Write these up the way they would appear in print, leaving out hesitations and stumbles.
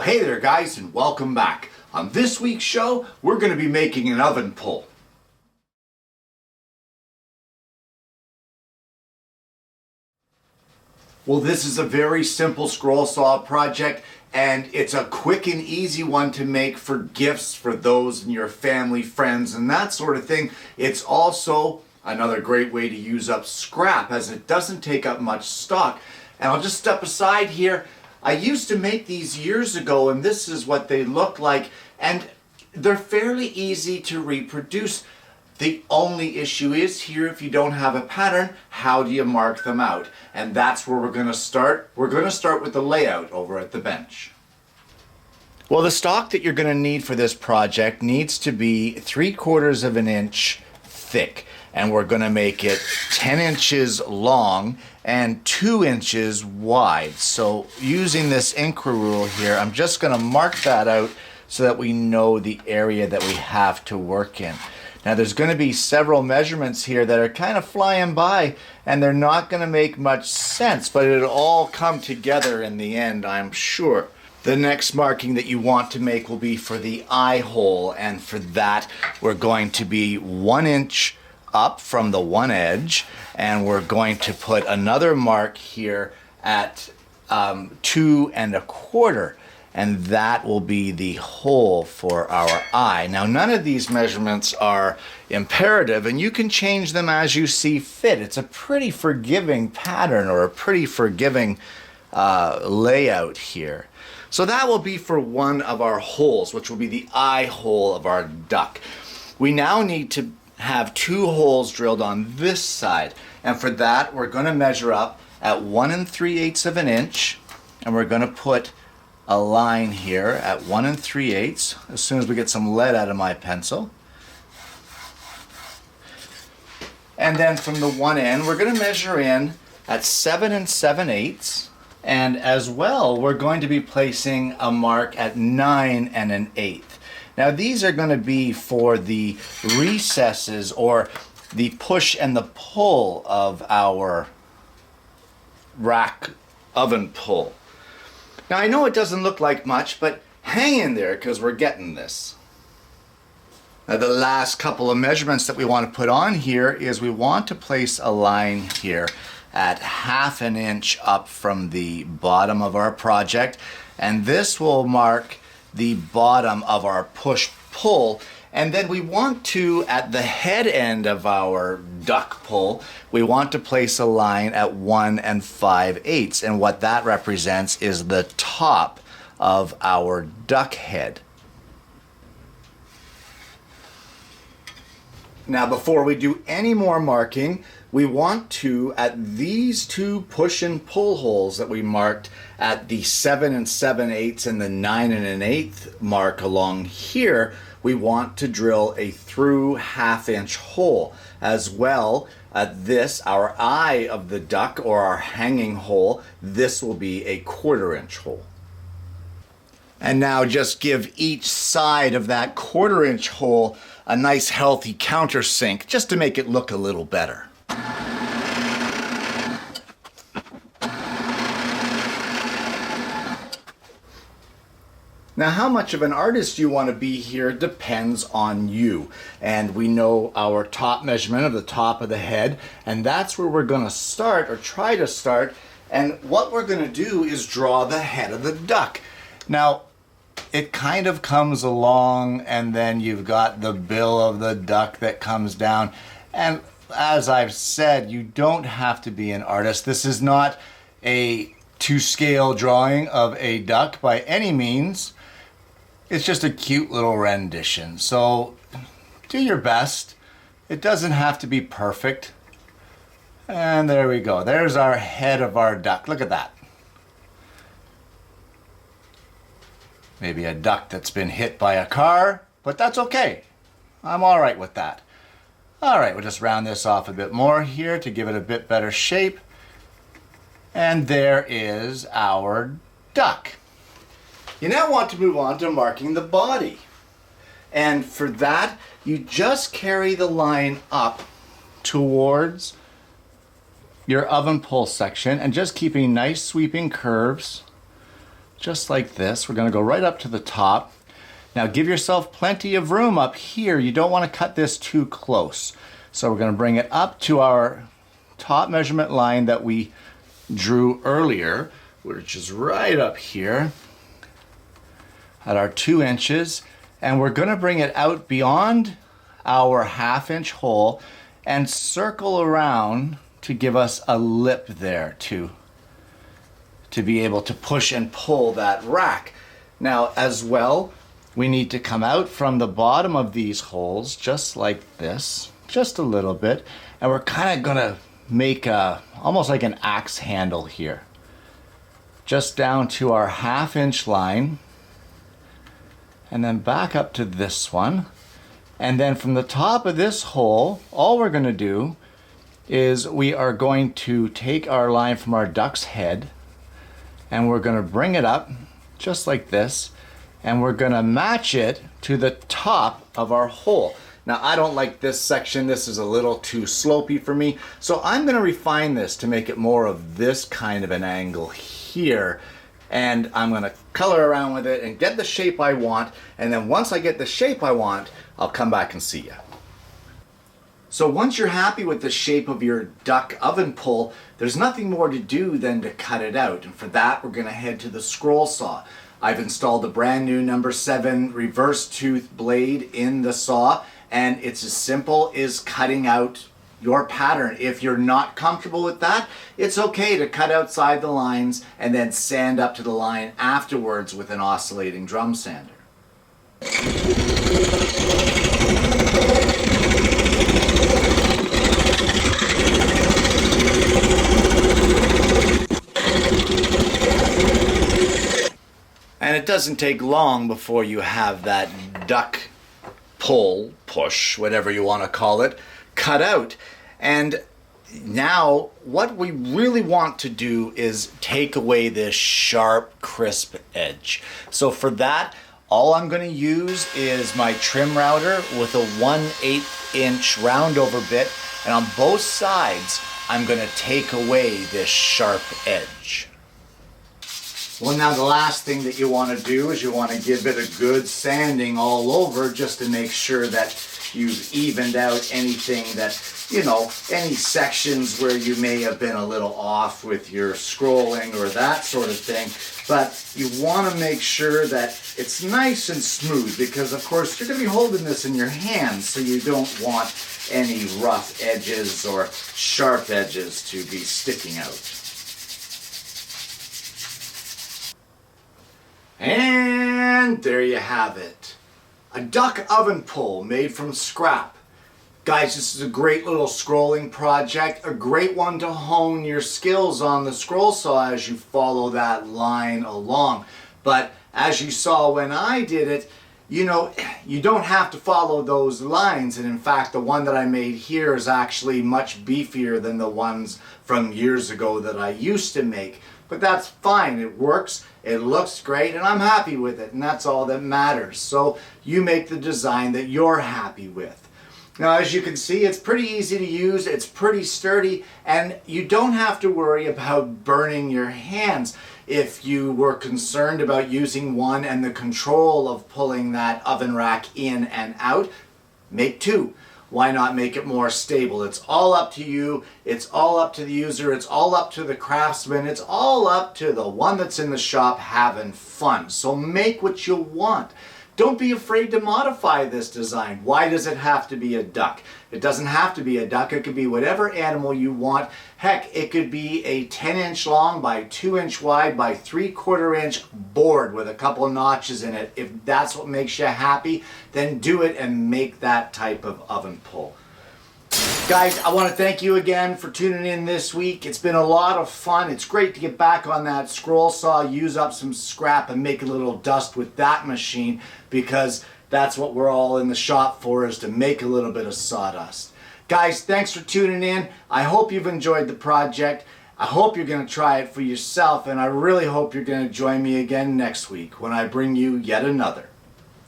Well, hey there guys, and welcome back. On this week's show, we're going to be making an oven pull. Well, this is a very simple scroll saw project, and it's a quick and easy one to make for gifts for those in your family, friends, and that sort of thing. It's also another great way to use up scrap, as it doesn't take up much stock. And I'll just step aside here. I used to make these years ago, and this is what they look like, and they're fairly easy to reproduce. The only issue is here, if you don't have a pattern, how do you mark them out? And that's where we're going to start. We're going to start with the layout over at the bench. Well, the stock that you're going to need for this project needs to be 3/4 of an inch thick, and we're going to make it 10 inches long and 2 inches wide. So using this inquiry rule here, I'm just going to mark that out so that we know the area that we have to work in. Now there's going to be several measurements here that are kind of flying by, and they're not going to make much sense, but it'll all come together in the end, I'm sure. The next marking that you want to make will be for the eye hole, and for that we're going to be 1 inch up from the one edge, and we're going to put another mark here at 2 1/4. And that will be the hole for our eye. Now, none of these measurements are imperative, and you can change them as you see fit. It's a pretty forgiving pattern, or a pretty forgiving layout here. So that will be for one of our holes, which will be the eye hole of our duck. We now need to have 2 holes drilled on this side, and for that we're going to measure up at 1 3/8 of an inch, and we're going to put a line here at 1 3/8 as soon as we get some lead out of my pencil. And then from the one end we're going to measure in at 7 7/8, and as well we're going to be placing a mark at 9 1/8. Now these are going to be for the recesses, or the push and the pull of our rack oven pull. Now I know it doesn't look like much, but hang in there because we're getting this. Now the last couple of measurements that we want to put on here is we want to place a line here at 1/2 inch up from the bottom of our project, and this will mark the bottom of our push-pull. And then we want to, at the head end of our duck pull, we want to place a line at 1 5/8, and what that represents is the top of our duck head. Now before we do any more marking, we want to, at these 2 push and pull holes that we marked at the 7 7/8 and the 9 1/8 mark along here, we want to drill a through 1/2 inch hole. As well, at this, our eye of the duck, or our hanging hole, this will be a 1/4 inch hole. And now just give each side of that 1/4 inch hole a nice healthy countersink, just to make it look a little better. Now, how much of an artist you want to be here depends on you. And we know our top measurement of the top of the head, and that's where we're going to start, or try to start. And what we're going to do is draw the head of the duck. Now, it kind of comes along, and then you've got the bill of the duck that comes down. And as I've said, you don't have to be an artist. This is not a to-scale drawing of a duck by any means. It's just a cute little rendition. So do your best. It doesn't have to be perfect. And there we go. There's our head of our duck. Look at that. Maybe a duck that's been hit by a car, but that's okay. I'm all right with that. All right, we'll just round this off a bit more here to give it a bit better shape. And there is our duck. You now want to move on to marking the body. And for that, you just carry the line up towards your oven pull section, and just keeping nice sweeping curves just like this. We're gonna go right up to the top. Now give yourself plenty of room up here. You don't want to cut this too close. So we're gonna bring it up to our top measurement line that we drew earlier, which is right up here at our 2 inches. And we're gonna bring it out beyond our 1/2 inch hole and circle around to give us a lip there to be able to push and pull that rack. Now as well, we need to come out from the bottom of these holes just like this, just a little bit, and we're kind of gonna make almost like an axe handle here, just down to our 1/2 inch line, and then back up to this one. And then from the top of this hole, all we're gonna do is we are going to take our line from our duck's head and we're gonna bring it up just like this, and we're gonna match it to the top of our hole. Now I don't like this section, this is a little too slopey for me, so I'm gonna refine this to make it more of this kind of an angle here, and I'm gonna color around with it and get the shape I want, and then once I get the shape I want, I'll come back and see you. So once you're happy with the shape of your duck oven pull, there's nothing more to do than to cut it out. And for that, we're gonna head to the scroll saw. I've installed a brand new number 7 reverse tooth blade in the saw, and it's as simple as cutting out your pattern. If you're not comfortable with that, it's okay to cut outside the lines and then sand up to the line afterwards with an oscillating drum sander. And it doesn't take long before you have that duck pull, push, whatever you want to call it, cut out. And now what we really want to do is take away this sharp, crisp edge. So for that, all I'm going to use is my trim router with a 1/8 inch round over bit, and on both sides I'm going to take away this sharp edge. Well, now the last thing that you want to do is you want to give it a good sanding all over, just to make sure that you've evened out anything that, you know, any sections where you may have been a little off with your scrolling or that sort of thing. But you want to make sure that it's nice and smooth, because of course you're going to be holding this in your hands, so you don't want any rough edges or sharp edges to be sticking out. And there you have it. A duck oven pull made from scrap. Guys, this is a great little scrolling project, a great one to hone your skills on the scroll saw as you follow that line along. But as you saw when I did it, you know, you don't have to follow those lines, and in fact the one that I made here is actually much beefier than the ones from years ago that I used to make. But that's fine, it works, it looks great, and I'm happy with it, and that's all that matters. So you make the design that you're happy with. Now as you can see, it's pretty easy to use, it's pretty sturdy, and you don't have to worry about burning your hands. If you were concerned about using one and the control of pulling that oven rack in and out, make 2. Why not make it more stable? It's all up to you, it's all up to the user, it's all up to the craftsman, it's all up to the one that's in the shop having fun. So make what you want. Don't be afraid to modify this design. Why does it have to be a duck? It doesn't have to be a duck. It could be whatever animal you want. Heck, it could be a 10-inch long by 2-inch wide by 3/4 inch board with a couple of notches in it. If that's what makes you happy, then do it and make that type of oven pull. Guys, I want to thank you again for tuning in this week. It's been a lot of fun. It's great to get back on that scroll saw, use up some scrap and make a little dust with that machine, because that's what we're all in the shop for, is to make a little bit of sawdust. Guys, thanks for tuning in. I hope you've enjoyed the project. I hope you're going to try it for yourself, and I really hope you're going to join me again next week when I bring you yet another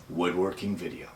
woodworking video.